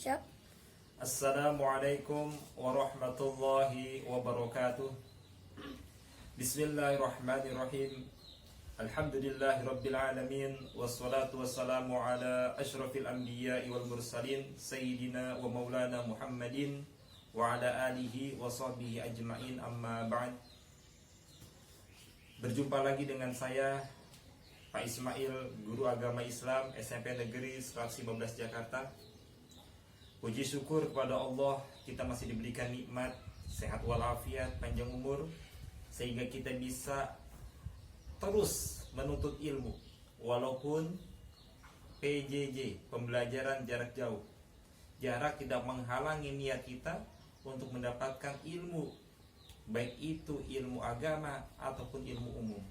Siap. Assalamualaikum warahmatullahi wabarakatuh. Bismillahirrahmanirrahim. Alhamdulillahi rabbil alamin. Wassalatu wassalamu ala ashrafil anbiya'i wal mursalin Sayyidina wa maulana Muhammadin wa ala alihi wa sahbihi ajma'in, amma ba'd. Berjumpa lagi dengan saya, Pak Ismail, Guru Agama Islam SMP Negeri 115 Jakarta. Puji syukur kepada Allah, kita masih diberikan nikmat sehat walafiat, panjang umur, sehingga kita bisa terus menuntut ilmu walaupun PJJ, pembelajaran jarak jauh. Jarak tidak menghalangi niat kita untuk mendapatkan ilmu, baik itu ilmu agama ataupun ilmu umum.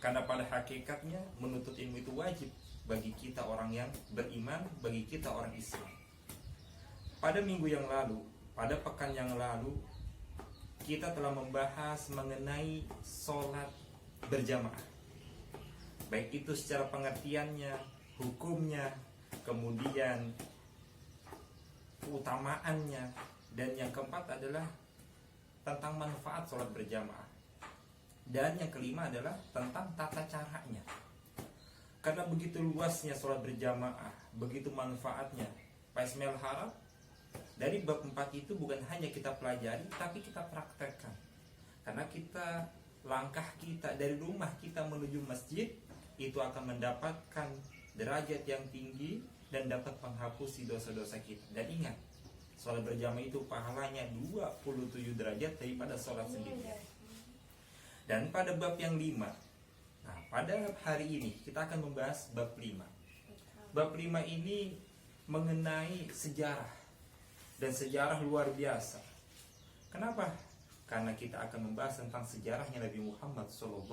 Karena pada hakikatnya menuntut ilmu itu wajib bagi kita orang yang beriman, bagi kita orang Islam. Pada minggu yang lalu, pada pekan yang lalu, kita telah membahas mengenai sholat berjamaah. Baik itu secara pengertiannya, hukumnya, kemudian keutamaannya, dan yang keempat adalah tentang manfaat sholat berjamaah. Dan yang kelima adalah tentang tata caranya. Karena begitu luasnya sholat berjamaah, begitu manfaatnya, Pak Ismail harap dari bab 4 itu bukan hanya kita pelajari, tapi kita praktekkan. Karena langkah kita dari rumah kita menuju masjid itu akan mendapatkan derajat yang tinggi dan dapat menghapusi dosa-dosa kita. Dan ingat, sholat berjamaah itu pahalanya 27 derajat daripada sholat sendiri. Dan pada bab yang 5, nah pada hari ini kita akan membahas bab 5. Bab 5 ini mengenai sejarah, dan sejarah luar biasa. Kenapa? Karena kita akan membahas tentang sejarahnya Nabi Muhammad SAW,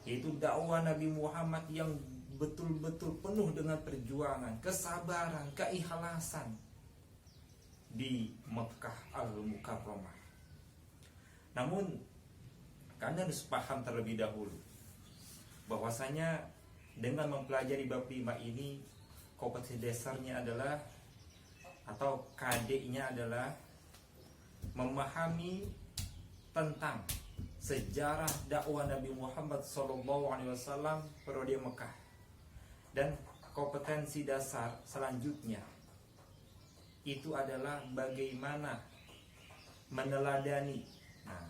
yaitu dakwah Nabi Muhammad yang betul-betul penuh dengan perjuangan, kesabaran, keikhlasan di Mekah Al-Mukarramah. Namun Anda harus paham terlebih dahulu bahwasanya dengan mempelajari bab 5 ini, kompetensi dasarnya adalah, atau KD-nya adalah memahami tentang sejarah dakwah Nabi Muhammad SAW periode Mekah. Dan kompetensi dasar selanjutnya itu adalah bagaimana meneladani. Nah,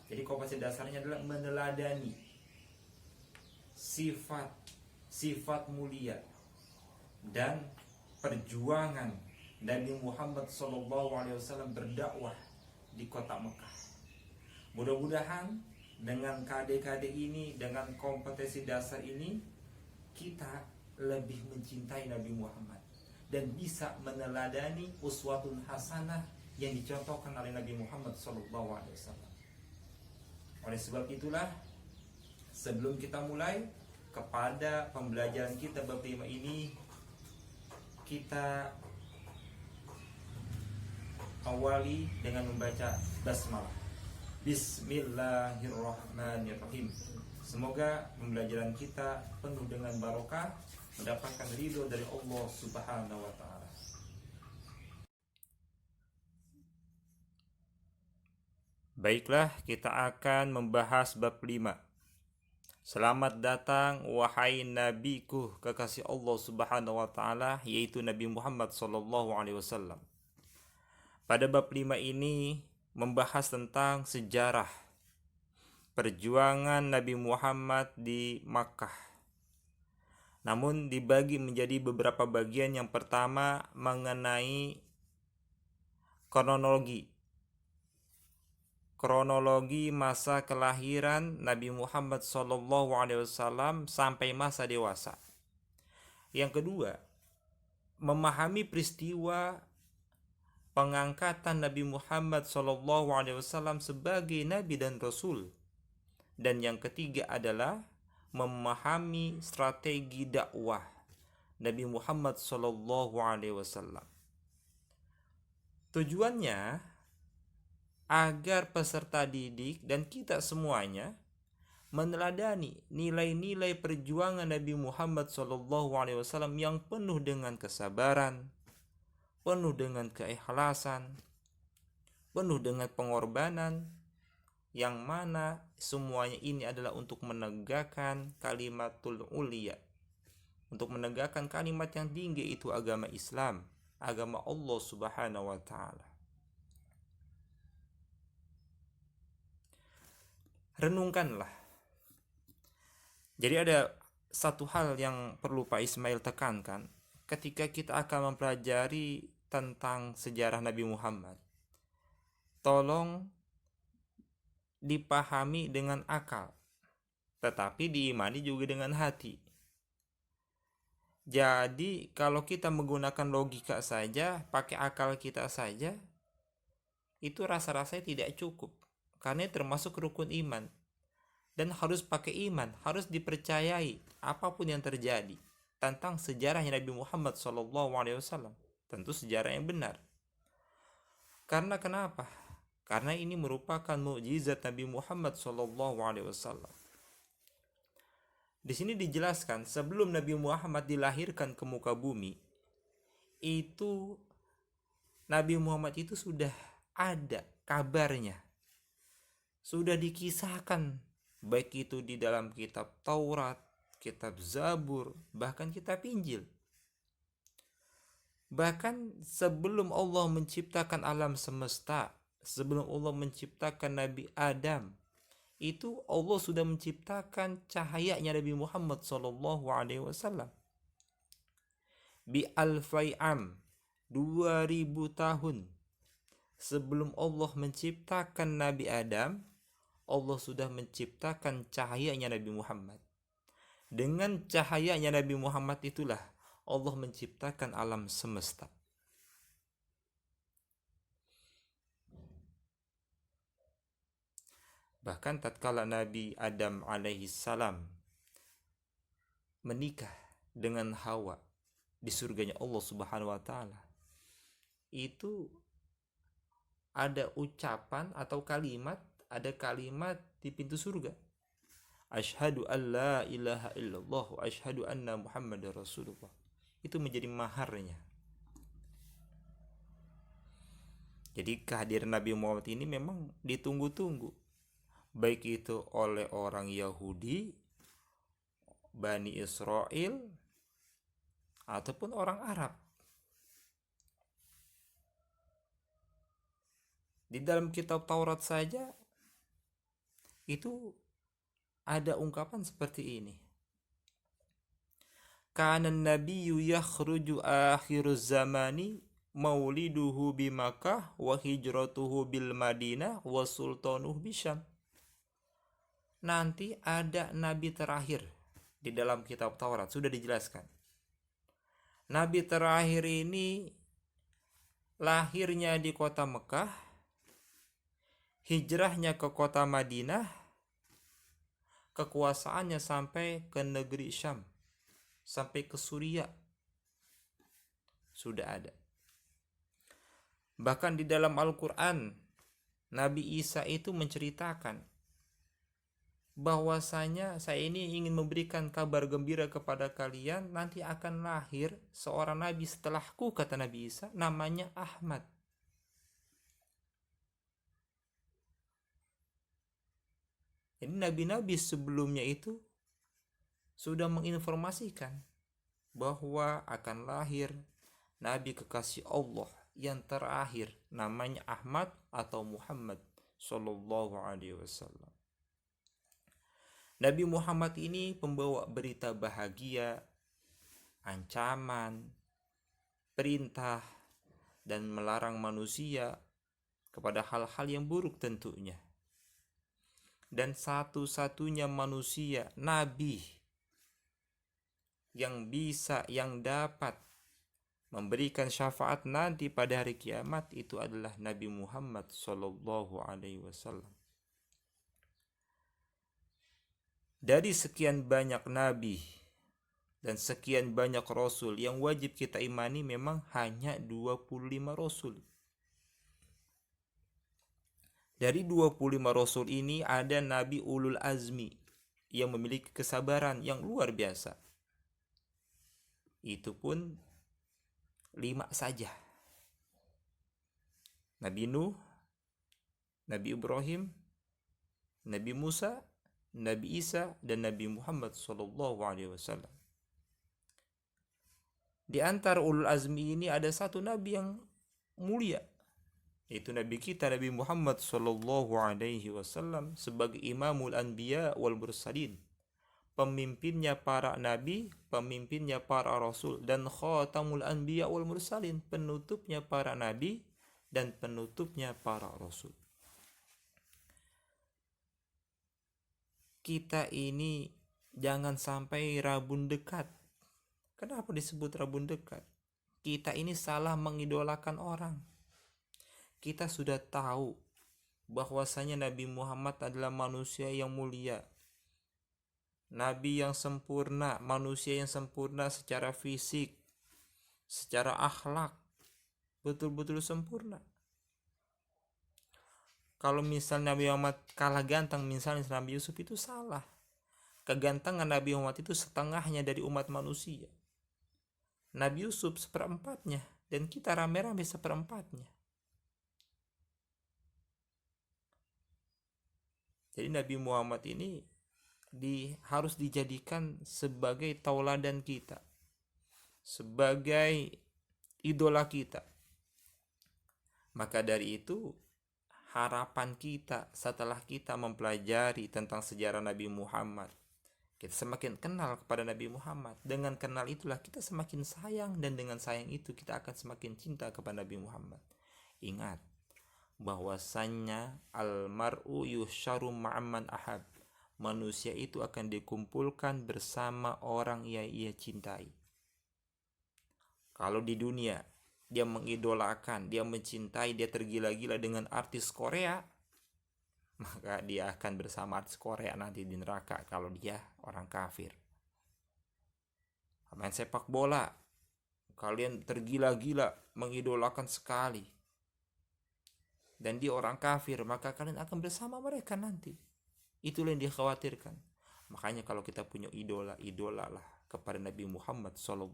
jadi kompetensi dasarnya adalah meneladani sifat mulia dan perjuangan Nabi Muhammad SAW berdakwah di kota Mekah. Mudah-mudahan dengan KD-KD ini, dengan kompetensi dasar ini, kita lebih mencintai Nabi Muhammad dan bisa meneladani uswatun hasanah yang dicontohkan oleh Nabi Muhammad SAW. Oleh sebab itulah, sebelum kita mulai kepada pembelajaran kita bab 5 ini, kita awali dengan membaca basmalah. Bismillahirrahmanirrahim. Semoga pembelajaran kita penuh dengan barokah, mendapatkan ridho dari Allah Subhanahu wa ta'ala. Baiklah, kita akan membahas bab 5. Selamat datang wahai nabiku, kekasih Allah Subhanahu wa ta'ala, yaitu Nabi Muhammad SAW. Pada bab 5 ini membahas tentang sejarah perjuangan Nabi Muhammad di Makkah. Namun dibagi menjadi beberapa bagian. Yang pertama mengenai kronologi masa kelahiran Nabi Muhammad SAW sampai masa dewasa. Yang kedua, memahami peristiwa pengangkatan Nabi Muhammad SAW sebagai Nabi dan Rasul. Dan yang ketiga adalah memahami strategi dakwah Nabi Muhammad SAW. Tujuannya agar peserta didik dan kita semuanya meneladani nilai-nilai perjuangan Nabi Muhammad SAW yang penuh dengan kesabaran, penuh dengan keikhlasan, penuh dengan pengorbanan, yang mana semuanya ini adalah untuk menegakkan kalimatul ulia, untuk menegakkan kalimat yang tinggi, itu agama Islam, agama Allah Subhanahu wa taala. Renungkanlah. Jadi ada satu hal yang perlu Pak Ismail tekankan ketika kita akan mempelajari tentang sejarah Nabi Muhammad. Tolong dipahami dengan akal, tetapi diimani juga dengan hati. Jadi kalau kita menggunakan logika saja, pakai akal kita saja, itu rasa-rasanya tidak cukup, karena termasuk rukun iman. Dan harus pakai iman, harus dipercayai apapun yang terjadi tentang sejarahnya Nabi Muhammad SAW. Tentu sejarah yang benar. Karena kenapa? Karena ini merupakan mukjizat Nabi Muhammad SAW. Di sini dijelaskan sebelum Nabi Muhammad dilahirkan ke muka bumi, itu Nabi Muhammad itu sudah ada kabarnya, sudah dikisahkan, baik itu di dalam kitab Taurat, kitab Zabur, bahkan kitab Injil. Bahkan sebelum Allah menciptakan alam semesta, sebelum Allah menciptakan Nabi Adam, itu Allah sudah menciptakan cahayanya Nabi Muhammad SAW. Bi alfai am, 2000 tahun sebelum Allah menciptakan Nabi Adam, Allah sudah menciptakan cahayanya Nabi Muhammad. Dengan cahayanya Nabi Muhammad itulah Allah menciptakan alam semesta. Bahkan tatkala Nabi Adam alaihi salam menikah dengan Hawa di surganya Allah Subhanahu wa taala, itu ada ucapan atau kalimat, ada kalimat di pintu surga. Asyhadu an la ilaha illallah wa asyhadu anna Muhammadar Rasulullah. Itu menjadi maharnya. Jadi kehadiran Nabi Muhammad ini memang ditunggu-tunggu, baik itu oleh orang Yahudi, Bani Israel, ataupun orang Arab. Di dalam kitab Taurat saja itu ada ungkapan seperti ini. Kana nabiyyu yakhruju akhiruz zamani mauliduhu bi Makkah wa hijratuhu bil Madinah wa sultanuhu bi Syam. Nanti ada nabi terakhir di dalam kitab Taurat, sudah dijelaskan. Nabi terakhir ini lahirnya di kota Mekah, hijrahnya ke kota Madinah, kekuasaannya sampai ke negeri Syam, sampai ke Suriah. Sudah ada. Bahkan di dalam Al-Quran, Nabi Isa itu menceritakan bahwasanya saya ini ingin memberikan kabar gembira kepada kalian, nanti akan lahir seorang nabi setelahku, kata Nabi Isa, namanya Ahmad. Jadi nabi-nabi sebelumnya itu sudah menginformasikan bahwa akan lahir nabi kekasih Allah yang terakhir, namanya Ahmad atau Muhammad sallallahu alaihi wasallam. Nabi Muhammad ini pembawa berita bahagia, ancaman, perintah, dan melarang manusia kepada hal-hal yang buruk tentunya. Dan satu-satunya manusia, Nabi, yang bisa, yang dapat memberikan syafaat nanti pada hari kiamat, itu adalah Nabi Muhammad sallallahu alaihi wasallam. Dari sekian banyak nabi dan sekian banyak rasul yang wajib kita imani, memang hanya 25 rasul. Dari 25 rasul ini ada nabi ulul azmi yang memiliki kesabaran yang luar biasa. Itu pun 5 saja. Nabi Nuh, Nabi Ibrahim, Nabi Musa, Nabi Isa, dan Nabi Muhammad SAW. Di antara ulul azmi ini ada satu nabi yang mulia, yaitu nabi kita Nabi Muhammad SAW sebagai imamul anbiya wal mursalin, pemimpinnya para nabi, pemimpinnya para rasul, dan khatamul anbiya wal mursalin, penutupnya para nabi dan penutupnya para rasul. Kita ini jangan sampai rabun dekat. Kenapa disebut rabun dekat? Kita ini salah mengidolakan orang. Kita sudah tahu bahwasanya Nabi Muhammad adalah manusia yang mulia, Nabi yang sempurna, manusia yang sempurna secara fisik, secara akhlak, betul-betul sempurna. Kalau misalnya Nabi Muhammad kalah ganteng, misalnya Nabi Yusuf, itu salah. Kegantengan Nabi Muhammad itu setengahnya dari umat manusia. Nabi Yusuf seperempatnya, dan kita rame-rame seperempatnya. Jadi Nabi Muhammad ini harus dijadikan sebagai tauladan kita, sebagai idola kita. Maka dari itu, harapan kita setelah kita mempelajari tentang sejarah Nabi Muhammad, kita semakin kenal kepada Nabi Muhammad. Dengan kenal itulah kita semakin sayang, dan dengan sayang itu kita akan semakin cinta kepada Nabi Muhammad. Ingat bahwasannya almar'u yuhsyaru ma'amman ahab, manusia itu akan dikumpulkan bersama orang yang ia cintai. Kalau di dunia dia mengidolakan, dia mencintai, dia tergila-gila dengan artis Korea, maka dia akan bersama artis Korea nanti di neraka kalau dia orang kafir. Main sepak bola, kalian tergila-gila mengidolakan sekali, dan dia orang kafir, maka kalian akan bersama mereka nanti. Itulah yang dikhawatirkan. Makanya kalau kita punya idola, idolalah kepada Nabi Muhammad SAW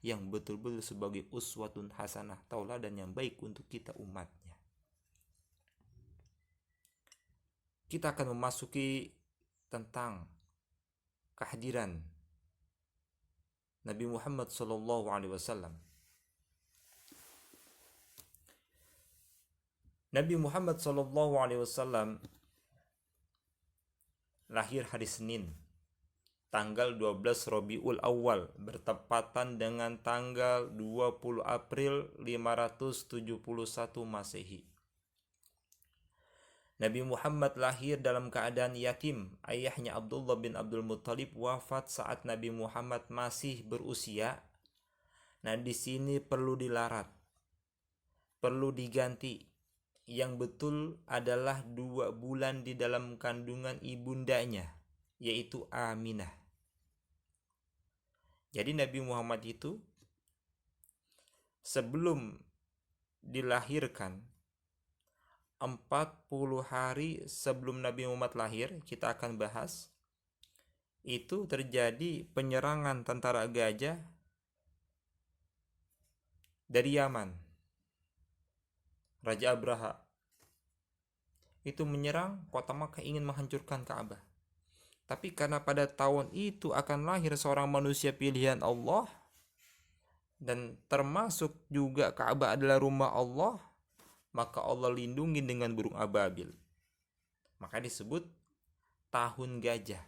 yang betul-betul sebagai uswatun hasanah, tauladan yang baik untuk kita umatnya. Kita akan memasuki tentang kehadiran Nabi Muhammad SAW. Nabi Muhammad SAW lahir hari Senin, tanggal 12 Rabiul Awal, bertepatan dengan tanggal 20 April 571 Masehi. Nabi Muhammad lahir dalam keadaan yatim. Ayahnya Abdullah bin Abdul Muttalib wafat saat Nabi Muhammad masih berusia. Nah, di sini perlu dilarat, perlu diganti. Yang betul adalah 2 bulan di dalam kandungan ibundanya, yaitu Aminah. Jadi Nabi Muhammad itu sebelum dilahirkan, 40 hari sebelum Nabi Muhammad lahir, kita akan bahas, itu terjadi penyerangan tentara gajah dari Yaman. Raja Abraha itu menyerang kota Makkah, ingin menghancurkan Ka'bah. Tapi karena pada tahun itu akan lahir seorang manusia pilihan Allah, dan termasuk juga Ka'bah adalah rumah Allah, maka Allah lindungi dengan burung ababil. Maka disebut tahun gajah,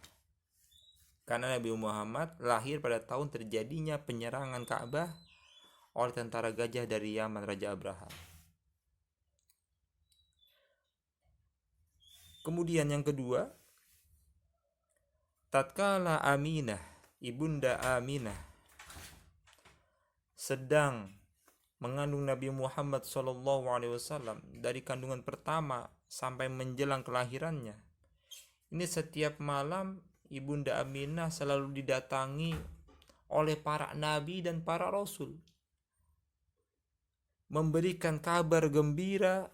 karena Nabi Muhammad lahir pada tahun terjadinya penyerangan Ka'bah oleh tentara gajah dari Yaman, Raja Abraha. Kemudian yang kedua, tatkala Aminah, ibunda Aminah, sedang mengandung Nabi Muhammad SAW dari kandungan pertama sampai menjelang kelahirannya. Ini setiap malam ibunda Aminah selalu didatangi oleh para nabi dan para rasul, memberikan kabar gembira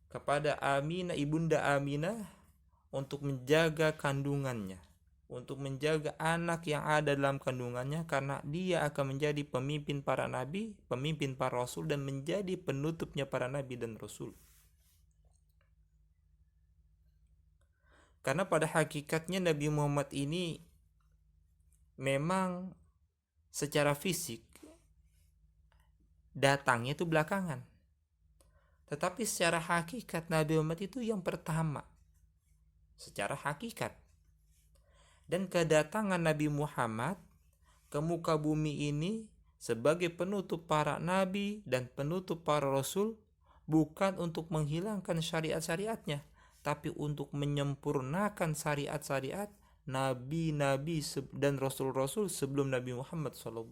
kepada Aminah, ibunda Aminah, untuk menjaga kandungannya. untuk menjaga anak yang ada dalam kandungannya, karena dia akan menjadi pemimpin para nabi, pemimpin para rasul, dan menjadi penutupnya para nabi dan rasul. Karena pada hakikatnya Nabi Muhammad ini memang secara fisik datangnya itu belakangan, tetapi secara hakikat Nabi Muhammad itu yang pertama secara hakikat. Dan kedatangan Nabi Muhammad ke muka bumi ini sebagai penutup para nabi dan penutup para rasul bukan untuk menghilangkan syariat-syariatnya, tapi untuk menyempurnakan syariat-syariat nabi-nabi dan rasul-rasul sebelum Nabi Muhammad SAW.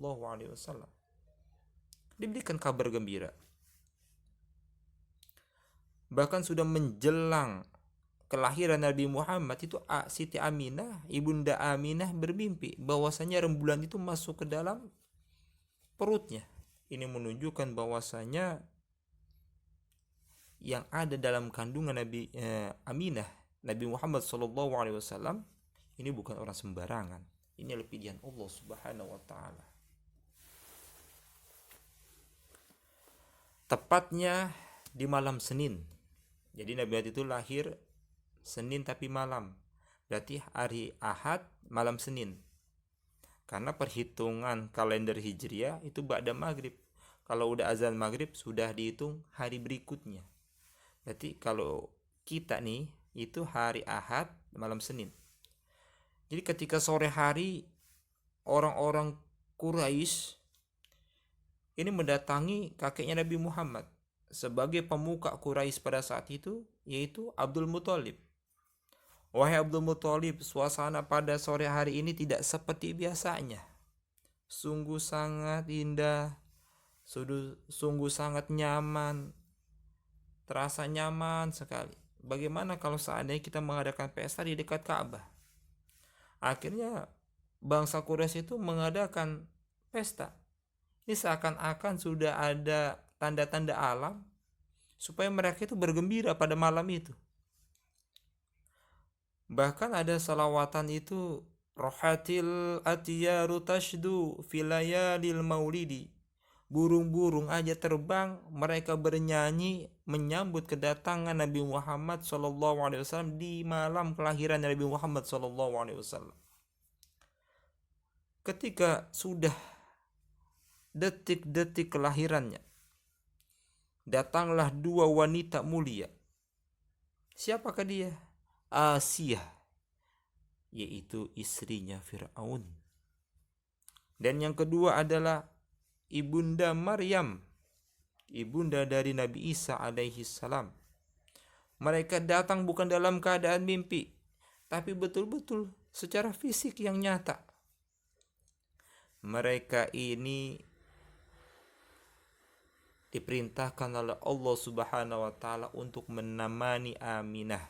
Diberikan kabar gembira. Bahkan sudah menjelang kelahiran Nabi Muhammad itu, Siti Aminah, ibunda Aminah bermimpi bahwasanya rembulan itu masuk ke dalam perutnya. Ini menunjukkan bahwasanya yang ada dalam kandungan Nabi Aminah, Nabi Muhammad SAW, ini bukan orang sembarangan. Ini adalah pilihan Allah Subhanahu wa taala. Tepatnya di malam Senin. Jadi Nabi Muhammad itu lahir Senin tapi malam. Berarti hari Ahad malam Senin. Karena perhitungan kalender Hijriah itu ba'da maghrib. Kalau udah azan maghrib sudah dihitung hari berikutnya. Berarti kalau kita nih itu hari Ahad malam Senin. Jadi ketika sore hari orang-orang Quraisy ini mendatangi kakeknya Nabi Muhammad sebagai pemuka Quraisy pada saat itu, yaitu Abdul Muthalib. Wahai Abdul Muthalib, suasana pada sore hari ini tidak seperti biasanya. Sungguh sangat indah, sungguh sangat nyaman, terasa nyaman sekali. Bagaimana kalau seandainya kita mengadakan pesta di dekat Ka'bah? Akhirnya bangsa Quraisy itu mengadakan pesta. Ini seakan-akan sudah ada tanda-tanda alam supaya mereka itu bergembira pada malam itu. Bahkan ada salawatan itu, rohatil atiyaru tashdu filayalil maulidi. Burung-burung aja terbang, mereka bernyanyi menyambut kedatangan Nabi Muhammad SAW di malam kelahiran Nabi Muhammad SAW. Ketika sudah detik-detik kelahirannya, datanglah dua wanita mulia. Siapakah dia? Asiyah, yaitu istrinya Fir'aun. Dan yang kedua adalah ibunda Maryam, ibunda dari Nabi Isa alaihi salam. Mereka datang bukan dalam keadaan mimpi, tapi betul-betul secara fisik yang nyata. Mereka ini diperintahkan oleh Allah Subhanahu wa taala untuk menemani Aminah,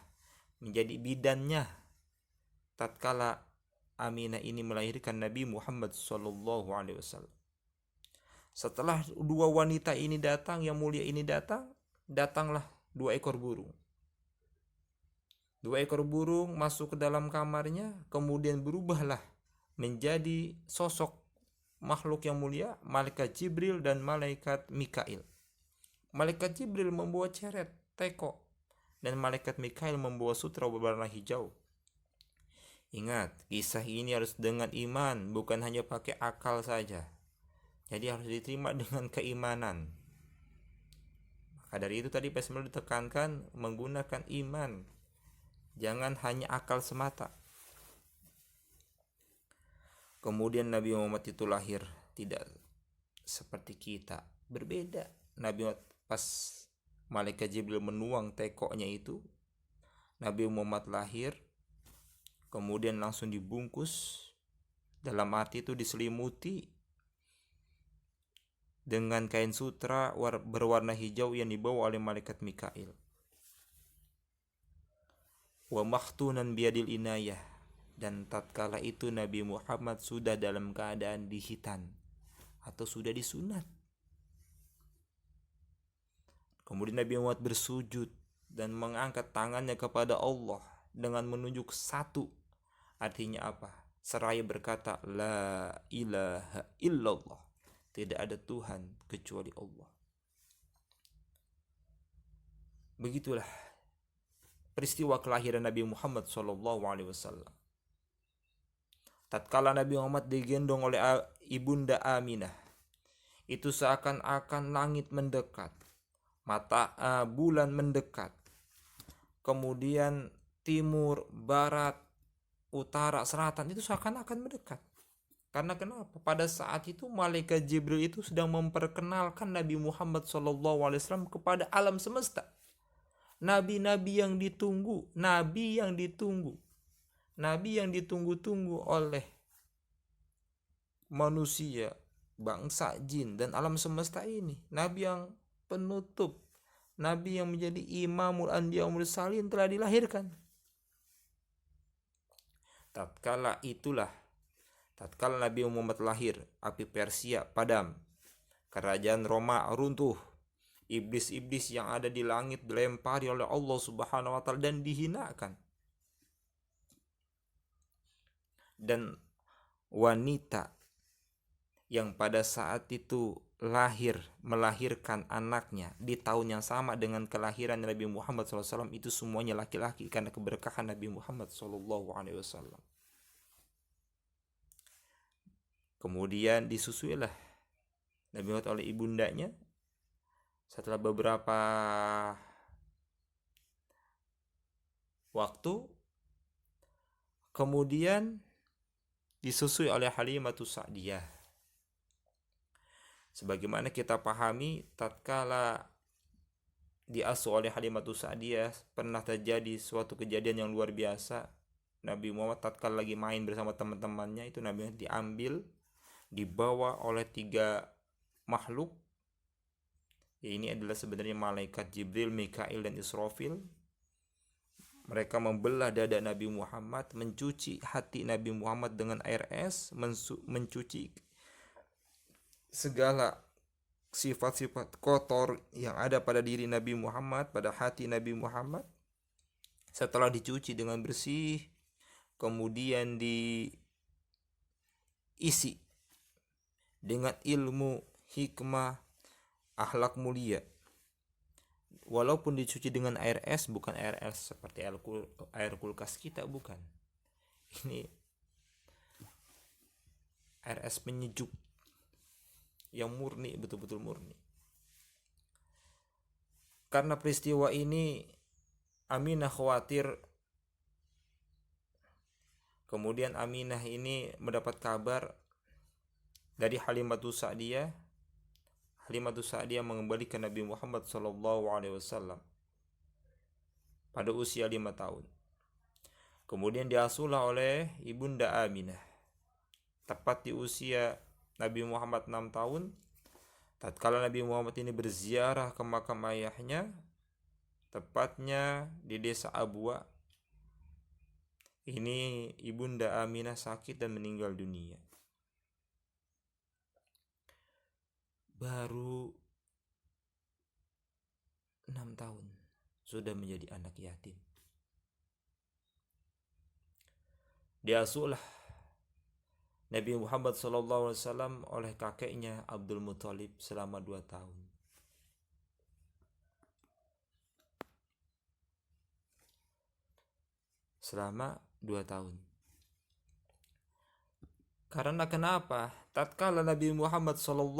menjadi bidannya tatkala Aminah ini melahirkan Nabi Muhammad SAW. Setelah dua wanita ini datang, yang mulia ini datang, datanglah dua ekor burung. Dua ekor burung masuk ke dalam kamarnya, kemudian berubahlah menjadi sosok makhluk yang mulia, malaikat Jibril dan malaikat Mikail. Malaikat Jibril membawa ceret, teko, dan malaikat Mikail membawa sutra berwarna hijau. Ingat, kisah ini harus dengan iman, bukan hanya pakai akal saja. Jadi harus diterima dengan keimanan. Maka dari itu tadi Pesmel ditekankan menggunakan iman, jangan hanya akal semata. Kemudian Nabi Muhammad itu lahir tidak seperti kita, berbeda. Nabi Muhammad pas malaikat Jibril menuang tekoknya itu, Nabi Muhammad lahir, kemudian langsung dibungkus, dalam arti itu diselimuti dengan kain sutra berwarna hijau yang dibawa oleh malaikat Mikail. Wa makhtunan biadil inayah, dan tatkala itu Nabi Muhammad sudah dalam keadaan dihitan atau sudah disunat. Kemudian Nabi Muhammad bersujud dan mengangkat tangannya kepada Allah dengan menunjuk satu Artinya apa? Seraya berkata la ilaha illallah, tidak ada Tuhan kecuali Allah. Begitulah peristiwa kelahiran Nabi Muhammad SAW. Tatkala Nabi Muhammad digendong oleh ibunda Aminah, itu seakan-akan langit mendekat, bulan mendekat, kemudian timur, barat, utara, selatan itu seakan-akan mendekat. Karena kenapa? Pada saat itu malaikat Jibril itu sedang memperkenalkan Nabi Muhammad SAW kepada alam semesta. Nabi-nabi yang ditunggu, nabi yang ditunggu-tunggu oleh manusia, bangsa jin dan alam semesta ini. Nabi yang penutup, nabi yang menjadi imamul anbiya wal mursalin telah dilahirkan. Tatkala Nabi Muhammad lahir, api Persia padam, kerajaan Roma runtuh, iblis-iblis yang ada di langit dilempari oleh Allah Subhanahu wa taala dan dihinakan. Dan wanita yang pada saat itu melahirkan anaknya di tahun yang sama dengan kelahiran Nabi Muhammad SAW itu semuanya laki-laki karena keberkahan Nabi Muhammad SAW. Kemudian disusuilah Nabi Muhammad oleh ibundanya. Setelah beberapa waktu kemudian disusui oleh Halimatus Sa'diyah. Sebagaimana kita pahami, tatkala diasuh oleh Halimatus Sa'diyah pernah terjadi suatu kejadian yang luar biasa. Nabi Muhammad tatkala lagi main bersama teman-temannya, itu Nabi Muhammad dibawa oleh 3 makhluk. Ini adalah sebenarnya malaikat Jibril, Mikail dan Israfil. Mereka membelah dada Nabi Muhammad, mencuci hati Nabi Muhammad dengan air es, mencuci segala sifat-sifat kotor yang ada pada diri Nabi Muhammad, pada hati Nabi Muhammad. Setelah dicuci dengan bersih, kemudian diisi dengan ilmu, hikmah, akhlak mulia. Walaupun dicuci dengan air es, bukan air es seperti air kulkas kita, bukan. Ini air es penyejuk yang murni, betul-betul murni. Karena peristiwa ini Aminah khawatir. Kemudian Aminah ini mendapat kabar dari Halimatus Sa'diyah. Halimatus Sa'diyah mengembalikan Nabi Muhammad SAW pada usia 5 tahun. Kemudian diasuhlah oleh ibunda Aminah. Tepat di usia Nabi Muhammad 6 tahun, tatkala Nabi Muhammad ini berziarah ke makam ayahnya, tepatnya di desa Abwa. Ini ibunda Aminah sakit dan meninggal dunia. Baru 6 tahun sudah menjadi anak yatim. Diasuhlah Nabi Muhammad SAW oleh kakeknya Abdul Muthalib selama 2 tahun. Selama 2 tahun. Karena kenapa? Tatkala Nabi Muhammad SAW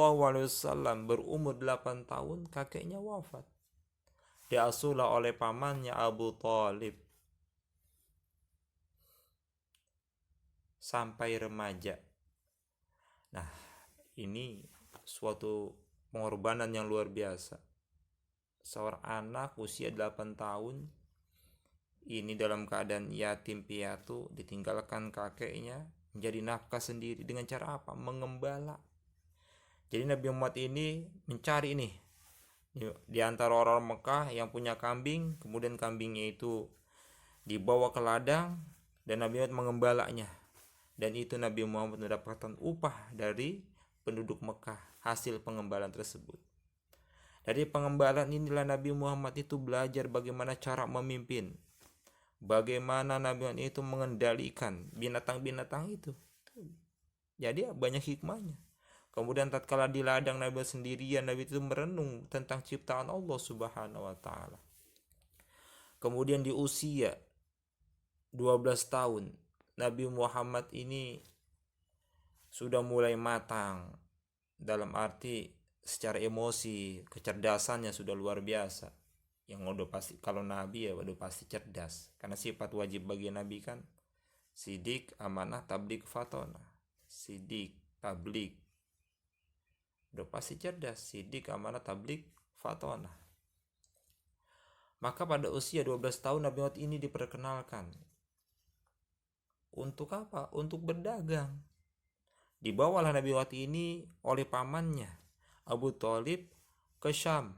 berumur 8 tahun, kakeknya wafat. Diasuhlah oleh pamannya Abu Thalib sampai remaja. Nah, ini suatu pengorbanan yang luar biasa. Seorang anak usia 8 tahun ini dalam keadaan yatim piatu, ditinggalkan kakeknya, menjadi nafkah sendiri. Dengan cara apa? Mengembala. Jadi Nabi Muhammad ini mencari ini di antara orang Mekah yang punya kambing, kemudian kambingnya itu dibawa ke ladang dan Nabi Muhammad mengembalanya. Dan itu Nabi Muhammad mendapatkan upah dari penduduk Mekah hasil pengembalaan tersebut. Dari pengembalaan inilah Nabi Muhammad itu belajar bagaimana cara memimpin, bagaimana Nabi Muhammad itu mengendalikan binatang-binatang itu. Jadi banyak hikmahnya. Kemudian tatkala di ladang Nabi sendirian, Nabi itu merenung tentang ciptaan Allah Subhanahu wa taala. Kemudian di usia 12 tahun, Nabi Muhammad ini sudah mulai matang, dalam arti secara emosi, kecerdasannya sudah luar biasa. Yang udah pasti, kalau Nabi ya udah pasti cerdas, karena sifat wajib bagi Nabi kan sidik, amanah, tabligh, fatona. Sidik, tabligh, udah pasti cerdas. Sidik, amanah, tabligh, fatona. Maka pada usia 12 tahun Nabi Muhammad ini diperkenalkan. Untuk apa? Untuk berdagang. Dibawalah Nabi Muhammad ini oleh pamannya Abu Thalib ke Syam,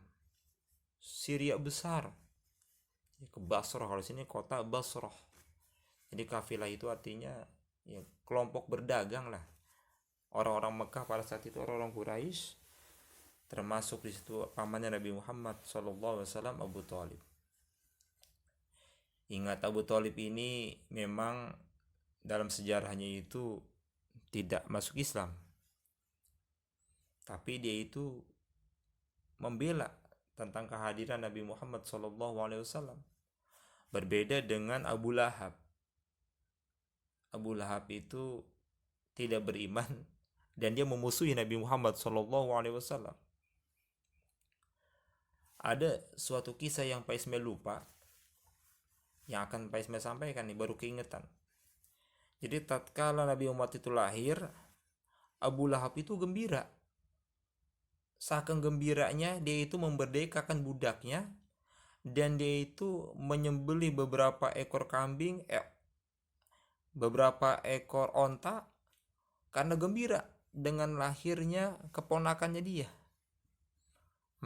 Syria besar, ke Basrah. Kalau sini kota Basrah. Jadi kafilah itu artinya ya, kelompok berdagang lah. Orang-orang Mekah pada saat itu, orang-orang Quraisy, termasuk di situ pamannya Nabi Muhammad SAW, Abu Thalib. Ingat, Abu Thalib ini memang dalam sejarahnya itu tidak masuk Islam, tapi dia itu membela tentang kehadiran Nabi Muhammad SAW. Berbeda dengan Abu Lahab. Abu Lahab itu tidak beriman dan dia memusuhi Nabi Muhammad SAW. Ada suatu kisah yang Pak Ismail lupa, yang akan Pak Ismail sampaikan nih, baru keingetan. Jadi tatkala Nabi Muhammad itu lahir, Abu Lahab itu gembira. Saking gembiranya dia itu memerdekakan budaknya, dan dia itu menyembelih beberapa ekor kambing, beberapa ekor onta, karena gembira dengan lahirnya keponakannya dia.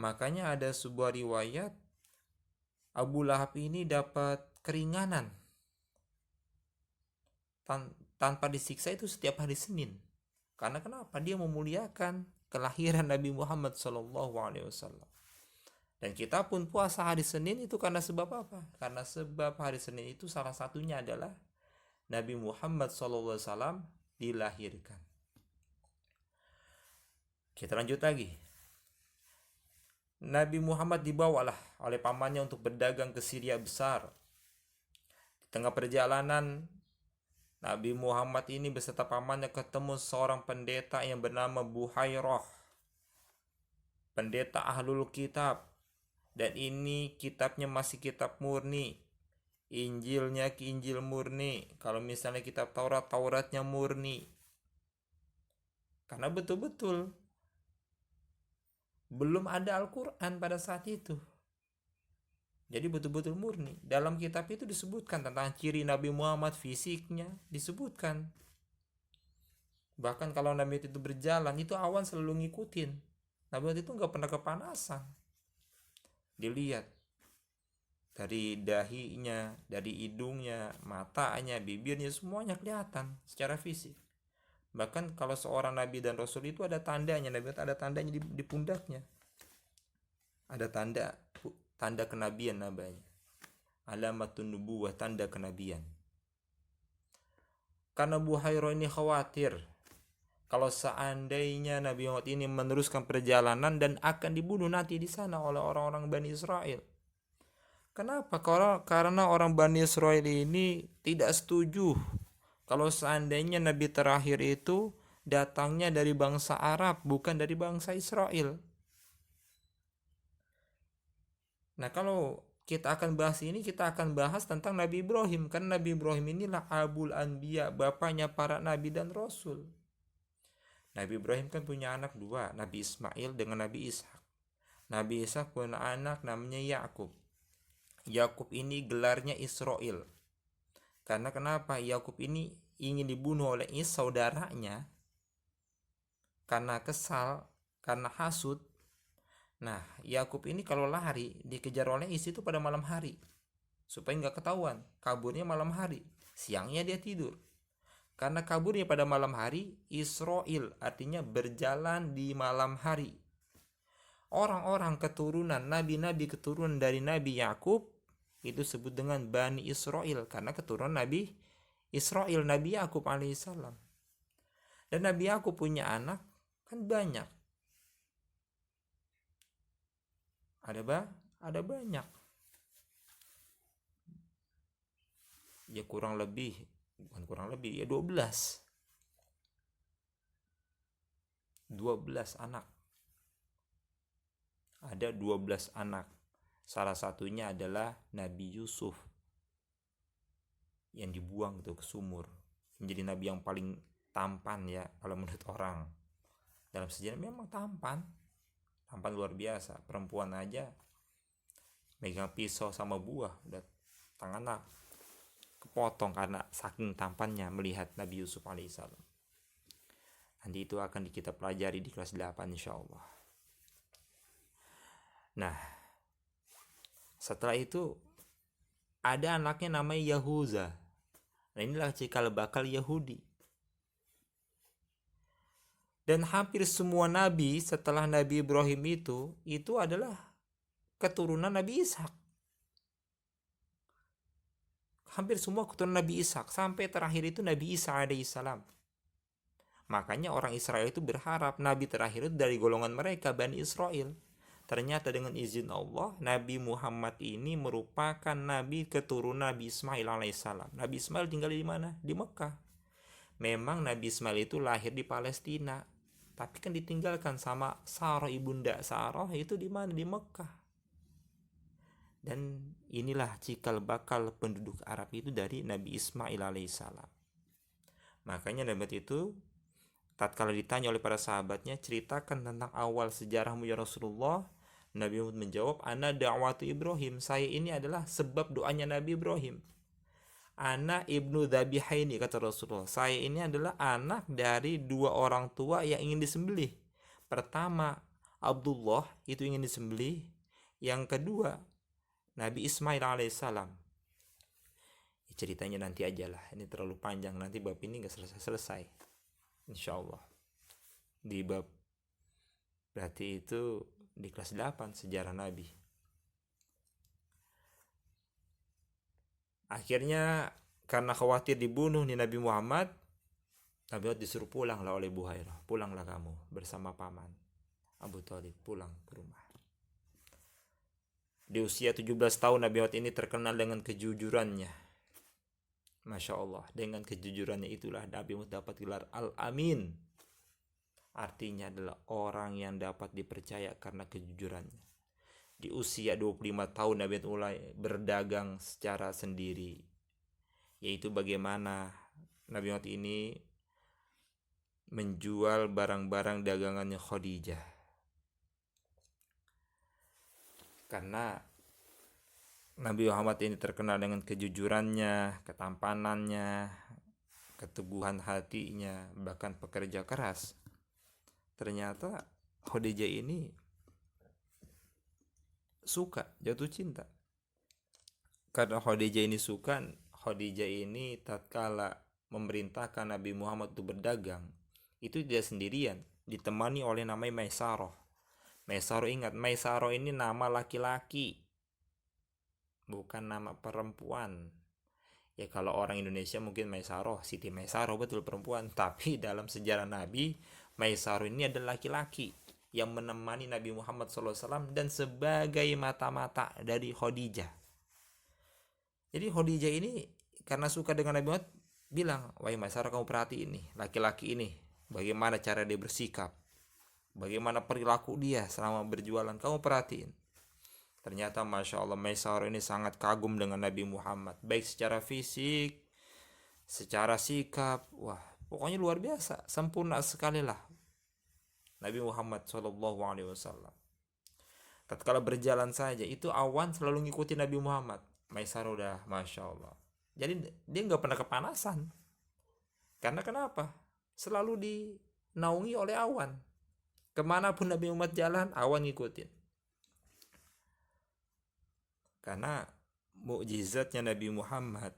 Makanya ada sebuah riwayat Abu Lahab ini dapat keringanan tanpa disiksa itu setiap hari Senin. Karena kenapa? Dia memuliakan kelahiran Nabi Muhammad SAW. Dan kita pun puasa hari Senin itu karena sebab apa? Karena sebab hari Senin itu salah satunya adalah Nabi Muhammad SAW dilahirkan. Kita lanjut lagi. Nabi Muhammad dibawalah oleh pamannya untuk berdagang ke Syria besar. Di tengah perjalanan, Nabi Muhammad ini beserta pamannya ketemu seorang pendeta yang bernama Buhairah, pendeta Ahlul Kitab. Dan ini kitabnya masih kitab murni. Injilnya Injil murni. Kalau misalnya kitab Taurat, Tauratnya murni. Karena betul-betul belum ada Al-Quran pada saat itu. Jadi betul-betul murni. Dalam kitab itu disebutkan tentang ciri Nabi Muhammad, fisiknya disebutkan. Bahkan kalau Nabi itu berjalan, itu awan selalu ngikutin. Nabi itu gak pernah kepanasan. Dilihat dari dahinya, dari hidungnya, matanya, bibirnya, semuanya kelihatan secara fisik. Bahkan kalau seorang Nabi dan Rasul itu ada tandanya. Nabi ada tandanya di pundaknya. Ada tanda kenabian namanya. Alamatun nubuwah, tanda kenabian. Karena Buhairah ini khawatir kalau seandainya Nabi Muhammad ini meneruskan perjalanan dan akan dibunuh nanti di sana oleh orang-orang Bani Israel. Kenapa? Karena orang Bani Israel ini tidak setuju kalau seandainya Nabi terakhir itu datangnya dari bangsa Arab, bukan dari bangsa Israel. Nah, kalau kita akan bahas ini, kita akan bahas tentang Nabi Ibrahim. Karena Nabi Ibrahim inilah Abul Anbiya, bapaknya para Nabi dan Rasul. Nabi Ibrahim kan punya anak dua, Nabi Ismail dengan Nabi Ishak. Nabi Ishak punya anak namanya Yakub. Yakub ini gelarnya Israel. Karena kenapa? Yakub ini ingin dibunuh oleh saudaranya karena kesal, karena hasut. Nah, Yakub ini kalau lari dikejar oleh istri itu pada malam hari supaya nggak ketahuan. Kaburnya malam hari, siangnya dia tidur. Karena kaburnya pada malam hari, Israel artinya berjalan di malam hari. Orang-orang keturunan nabi-nabi keturunan dari Nabi Yakub itu sebut dengan Bani Israel karena keturunan Nabi Israel, Nabi Yakub alaihissalam. Dan Nabi Yakub punya anak kan banyak. Ada banyak. Ya kurang lebih ya 12 anak. Ada 12 anak. Salah satunya adalah Nabi Yusuf yang dibuang ke sumur, menjadi nabi yang paling tampan ya kalau menurut orang. Dalam sejarah memang tampan luar biasa. Perempuan aja megang pisau sama buah udah tangannya kepotong karena saking tampannya melihat Nabi Yusuf alaihissalam. Nanti itu akan kita pelajari di kelas 8 insyaallah. Nah, setelah itu ada anaknya namanya Yahuza. Nah, inilah cikal bakal Yahudi. Dan hampir semua nabi setelah Nabi Ibrahim itu adalah keturunan Nabi Ishak. Hampir semua keturunan Nabi Ishak sampai terakhir itu Nabi Isa alaihissalam. Makanya orang Israel itu berharap nabi terakhir itu dari golongan mereka, Bani Israel. Ternyata dengan izin Allah, Nabi Muhammad ini merupakan nabi keturunan Nabi Ismail alaihissalam. Nabi Ismail tinggal di mana? Di Mekah. Memang Nabi Ismail itu lahir di Palestina, tapi kan ditinggalkan sama Sarah, ibunda Sarah itu di mana? Di Mekah. Dan inilah cikal bakal penduduk Arab itu dari Nabi Ismail alaihissalam. Makanya Nabi itu tatkala ditanya oleh para sahabatnya, ceritakan tentang awal sejarahmu ya Rasulullah, Nabi Muhammad menjawab, ana da'watu Ibrahim, saya ini adalah sebab doanya Nabi Ibrahim. Ana ibnu Dhabihaini, kata Rasulullah, saya ini adalah anak dari dua orang tua yang ingin disembelih. Pertama Abdullah itu ingin disembelih, yang kedua Nabi Ismail alaihissalam. Ceritanya nanti aja lah, ini terlalu panjang, nanti bab ini gak selesai insyaallah. Di bab berarti itu di kelas 8 sejarah Nabi. Akhirnya karena khawatir dibunuh nih Nabi Muhammad disuruh pulanglah oleh Buhairah. Pulanglah kamu bersama paman Abu Thalib, pulang ke rumah. Di usia 17 tahun Nabi Muhammad ini terkenal dengan kejujurannya. Masya Allah, dengan kejujurannya itulah Nabi Muhammad dapat gelar Al-Amin. Artinya adalah orang yang dapat dipercaya karena kejujurannya. Di usia 25 tahun Nabi Muhammad mulai berdagang secara sendiri. Yaitu bagaimana Nabi Muhammad ini menjual barang-barang dagangannya Khadijah. Karena Nabi Muhammad ini terkenal dengan kejujurannya, ketampanannya, keteguhan hatinya, bahkan pekerja keras. Ternyata Khadijah ini suka, jatuh cinta. Karena Khadijah ini tatkala memerintahkan Nabi Muhammad untuk berdagang, itu tidak sendirian, ditemani oleh namanya Maisarah. Ingat, Maisarah ini nama laki-laki, bukan nama perempuan. Ya kalau orang Indonesia mungkin Maisarah, Siti Maisarah betul perempuan, tapi dalam sejarah Nabi, Maisarah ini adalah laki-laki yang menemani Nabi Muhammad SAW dan sebagai mata-mata dari Khadijah. Jadi Khadijah ini karena suka dengan Nabi Muhammad bilang, wahai Maisarah, kamu perhatiin nih laki-laki ini, bagaimana cara dia bersikap, bagaimana perilaku dia selama berjualan, kamu perhatiin. Ternyata Masya Allah Maisarah ini sangat kagum dengan Nabi Muhammad, baik secara fisik, secara sikap, wah pokoknya luar biasa, sempurna sekali lah Nabi Muhammad SAW. Tatkala berjalan saja itu awan selalu ngikutin Nabi Muhammad. Maisarah udah Masya Allah. Jadi dia gak pernah kepanasan. Karena kenapa? Selalu dinaungi oleh awan. Kemanapun Nabi Muhammad jalan, awan ngikutin. Karena mukjizatnya Nabi Muhammad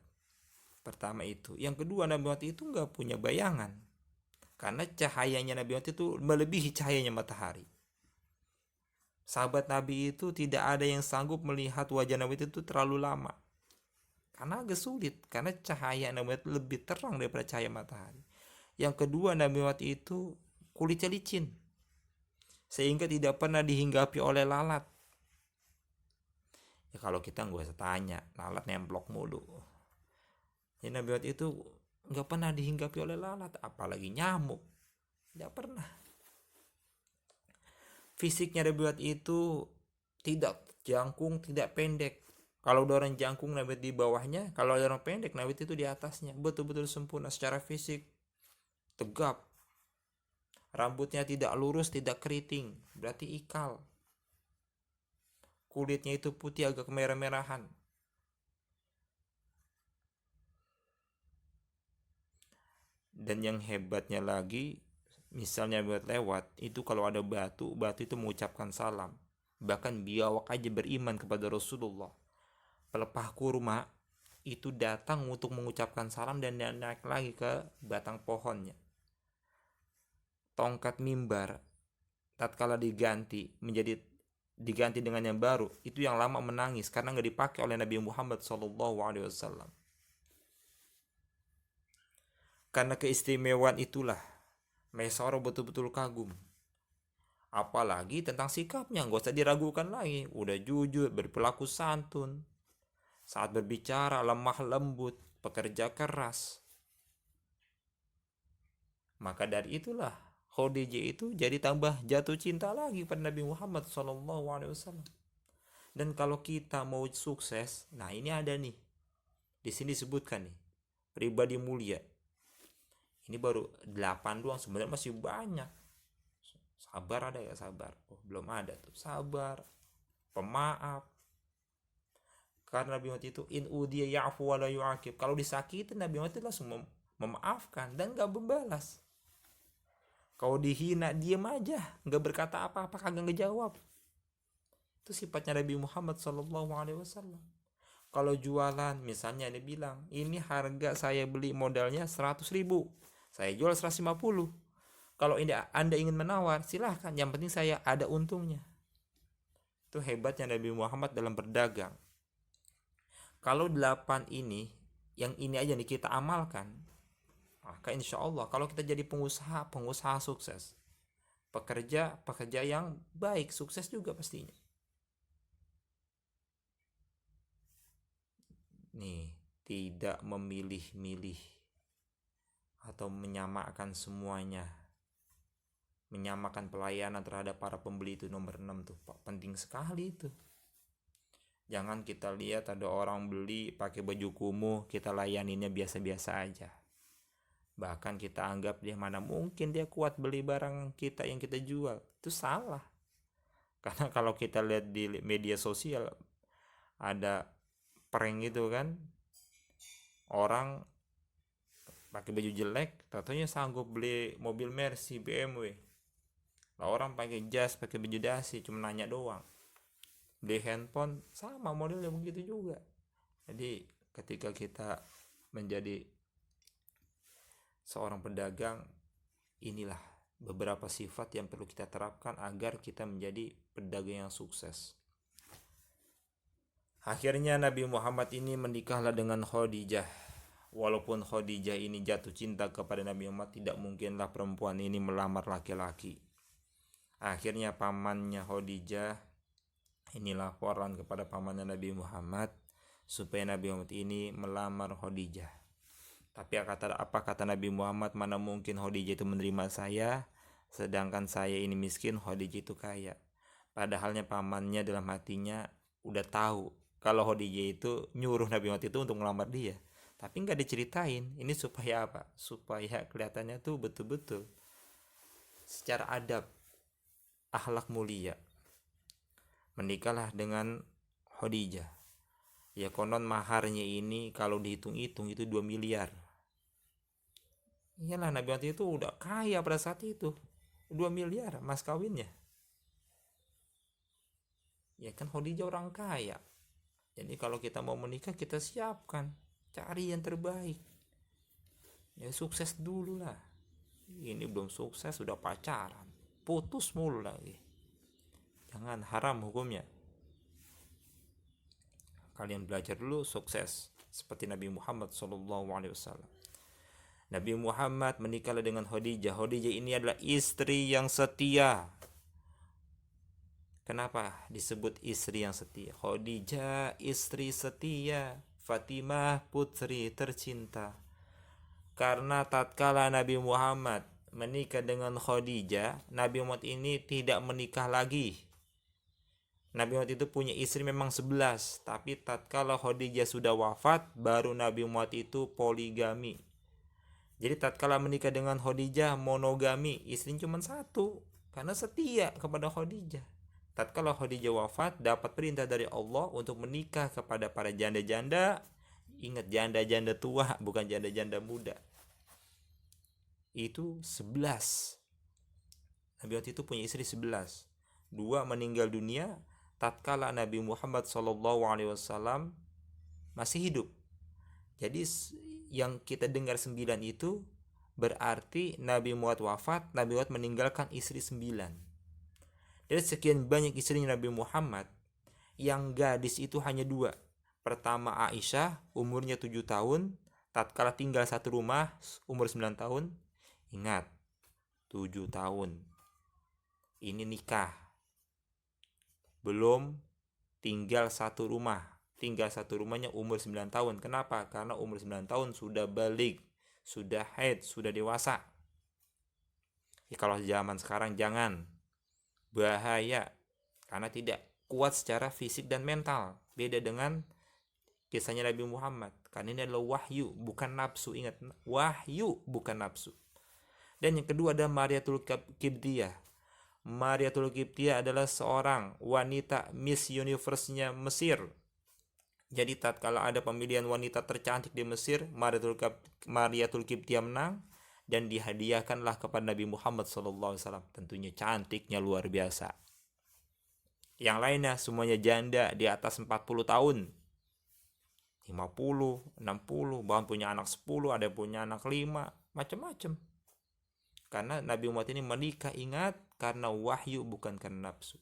pertama itu. Yang kedua, Nabi Muhammad itu gak punya bayangan. Karena cahayanya Nabi Muhammad itu melebihi cahayanya matahari. Sahabat Nabi itu tidak ada yang sanggup melihat wajah Nabi itu terlalu lama. Karena agak sulit, karena cahaya Nabi Muhammad lebih terang daripada cahaya matahari. Yang kedua, Nabi Muhammad itu kulitnya licin, sehingga tidak pernah dihinggapi oleh lalat. Ya kalau kita nggak usah tanya, lalat nemplok mulu. Ya Nabi Muhammad itu nggak pernah dihinggapi oleh lalat, apalagi nyamuk. Tidak pernah. Fisiknya Nabi Muhammad itu tidak jangkung, tidak pendek. Kalau ada orang jangkung, Nabi di bawahnya. Kalau ada orang pendek, Nabi itu di atasnya. Betul-betul sempurna secara fisik. Tegap. Rambutnya tidak lurus, tidak keriting. Berarti ikal. Kulitnya itu putih agak kemerah-merahan. Dan yang hebatnya lagi, misalnya buat lewat, itu kalau ada batu itu mengucapkan salam. Bahkan biawak aja beriman kepada Rasulullah. Pelepah kurma itu datang untuk mengucapkan salam dan naik lagi ke batang pohonnya. Tongkat mimbar tatkala diganti dengan yang baru, itu yang lama menangis karena nggak dipakai oleh Nabi Muhammad SAW. Karena keistimewaan itulah Maisarah betul-betul kagum. Apalagi tentang sikapnya, nggak usah diragukan lagi. Udah jujur, berperilaku santun. Saat berbicara lemah lembut, pekerja keras. Maka dari itulah Khadijah itu jadi tambah jatuh cinta lagi pada Nabi Muhammad SAW. Dan kalau kita mau sukses, nah ini ada nih, di sini disebutkan nih, pribadi mulia. Ini baru 8 doang, sebenarnya masih banyak. Sabar ada ya, sabar. Oh, belum ada tuh. Sabar, pemaaf. Karena Nabi Muhammad itu in udiya ya'fu wa la yu'aqib. Kalau disakitin, Nabi Muhammad itu langsung memaafkan dan gak membalas. Kalau dihina, diem aja, gak berkata apa-apa, kagak ngejawab. Itu sifatnya Nabi Muhammad SAW. Kalau jualan, misalnya dia bilang, ini harga saya beli modalnya 100.000, saya jual 150. Kalau Anda ingin menawar, silahkan, yang penting saya ada untungnya. Itu hebatnya Nabi Muhammad dalam berdagang. Kalau 8 ini, yang ini aja nih kita amalkan, maka insya Allah kalau kita jadi pengusaha sukses, pekerja yang baik, sukses juga pastinya. Nih, tidak memilih-milih atau menyamakan semuanya. Menyamakan pelayanan terhadap para pembeli itu nomor 6 tuh, Pak. Penting sekali itu. Jangan kita lihat ada orang beli pakai baju kumuh, kita layaninnya biasa-biasa aja. Bahkan kita anggap dia mana mungkin dia kuat beli barang kita yang kita jual. Itu salah. Karena kalau kita lihat di media sosial ada prank gitu kan. Orang pakai baju jelek, tentunya sanggup beli mobil Mercy, BMW. Lah orang pakai jas, pakai baju dasi, cuma nanya doang. Beli handphone sama modelnya begitu juga. Jadi ketika kita menjadi seorang pedagang, inilah beberapa sifat yang perlu kita terapkan agar kita menjadi pedagang yang sukses. Akhirnya Nabi Muhammad ini menikahlah dengan Khadijah. Walaupun Khadijah ini jatuh cinta kepada Nabi Muhammad, tidak mungkinlah perempuan ini melamar laki-laki. Akhirnya pamannya Khadijah ini laporan kepada pamannya Nabi Muhammad supaya Nabi Muhammad ini melamar Khadijah. Tapi apa kata Nabi Muhammad, mana mungkin Khadijah itu menerima saya, sedangkan saya ini miskin, Khadijah itu kaya. Padahalnya pamannya dalam hatinya udah tahu kalau Khadijah itu nyuruh Nabi Muhammad itu untuk melamar dia. Tapi nggak diceritain. Ini supaya apa? Supaya kelihatannya tuh betul-betul secara adab, akhlak mulia. Menikahlah dengan Khadijah. Ya konon maharnya ini kalau dihitung-hitung itu 2 miliar. Iyalah Nabi Muhammad itu udah kaya pada saat itu. 2 miliar mas kawinnya. Ya kan Khadijah orang kaya. Jadi kalau kita mau menikah, kita siapkan, cari yang terbaik. Ya sukses dulu lah. Ini belum sukses sudah pacaran, putus mulu lagi. Jangan, haram hukumnya. Kalian belajar dulu, sukses. seperti Nabi Muhammad SAW. Nabi Muhammad menikahlah dengan Khadijah. Khadijah ini adalah istri yang setia. Kenapa disebut istri yang setia? Khadijah istri setia, Fatimah putri tercinta. Karena tatkala Nabi Muhammad menikah dengan Khadijah, Nabi Muhammad ini tidak menikah lagi. Nabi Muhammad itu punya istri memang 11, tapi tatkala Khadijah sudah wafat, baru Nabi Muhammad itu poligami. Jadi tatkala menikah dengan Khadijah monogami, istrinya cuma satu karena setia kepada Khadijah. Tatkala Khadijah wafat, dapat perintah dari Allah untuk menikah kepada para janda-janda. Ingat, janda-janda tua, bukan janda-janda muda. Itu 11. Nabi Muhammad itu punya istri 11. 2 meninggal dunia tatkala Nabi Muhammad SAW masih hidup. Jadi yang kita dengar 9 itu berarti Nabi Muhammad wafat, Nabi Muhammad meninggalkan istri 9. Dari sekian banyak istrinya Nabi Muhammad, yang gadis itu hanya 2. Pertama Aisyah, umurnya 7 tahun, tatkala tinggal satu rumah, umur 9 tahun. Ingat, 7 tahun. Ini nikah. Belum tinggal satu rumah. Tinggal satu rumahnya umur 9 tahun. Kenapa? Karena umur 9 tahun sudah balik, sudah haid, sudah dewasa. Ya, kalau zaman sekarang jangan. Bahaya. Karena tidak kuat secara fisik dan mental. Beda dengan kisahnya Nabi Muhammad. Karena ini adalah wahyu, bukan nafsu. Ingat, wahyu bukan nafsu. Dan yang kedua ada Mariatul Qibtiyah. Mariatul Qibtiyah adalah seorang wanita Miss Universe-nya Mesir. Jadi tatkala ada pemilihan wanita tercantik di Mesir, Mariatul Qibtiyah menang dan dihadiahkanlah kepada Nabi Muhammad SAW. Tentunya cantiknya luar biasa. Yang lainnya semuanya janda di atas 40 tahun. 50, 60, bahkan punya anak 10, ada punya anak 5, macam-macam. Karena Nabi Muhammad ini menikah, ingat, karena wahyu bukan karena nafsu.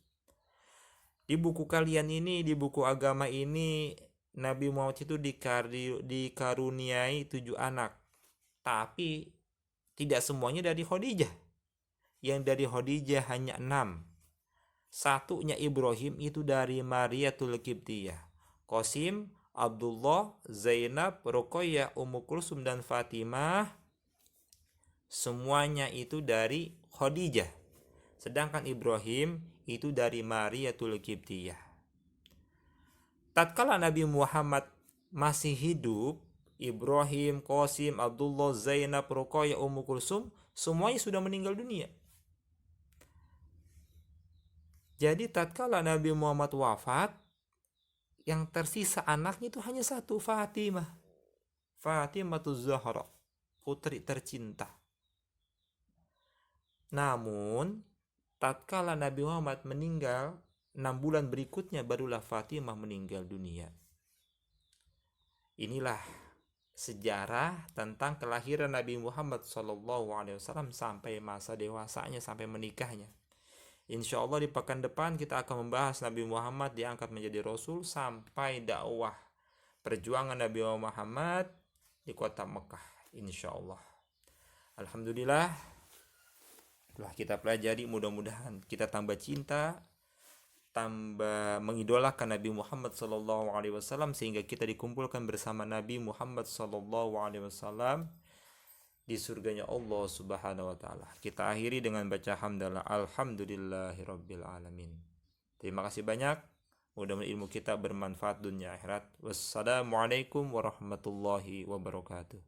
Di buku kalian ini, di buku agama ini, Nabi Muhammad itu dikaruniai 7 anak. Tapi tidak semuanya dari Khadijah. Yang dari Khadijah hanya 6. Satunya Ibrahim itu dari Mariatul Qibtiyah. Qasim, Abdullah, Zainab, Ruqayyah, Ummu Kulsum dan Fatimah, semuanya itu dari Khadijah. Sedangkan Ibrahim itu dari Mariatul Qibtiyah. Tatkala Nabi Muhammad masih hidup, Ibrahim, Qasim, Abdullah, Zainab, Ruqayyah, Ummu Kulsum semuanya sudah meninggal dunia. Jadi tatkala Nabi Muhammad wafat, yang tersisa anaknya itu hanya satu, Fatimah. Fatimahuz Zahra, putri tercinta. Namun tatkala Nabi Muhammad meninggal, 6 bulan berikutnya barulah Fatimah meninggal dunia. Inilah sejarah tentang kelahiran Nabi Muhammad SAW sampai masa dewasanya, sampai menikahnya. Insya Allah di pekan depan kita akan membahas Nabi Muhammad diangkat menjadi Rasul sampai dakwah perjuangan Nabi Muhammad di kota Mekah. Insya Allah. Alhamdulillah, telah kita pelajari, mudah-mudahan kita tambah cinta, tambah mengidolakan Nabi Muhammad SAW, sehingga kita dikumpulkan bersama Nabi Muhammad SAW di surganya Allah Subhanahu wa taala. Kita akhiri dengan baca hamdalah, alhamdulillahirabbil alamin. Terima kasih banyak. Mudah-mudahan ilmu kita bermanfaat dunia akhirat. Wassalamualaikum warahmatullahi wabarakatuh.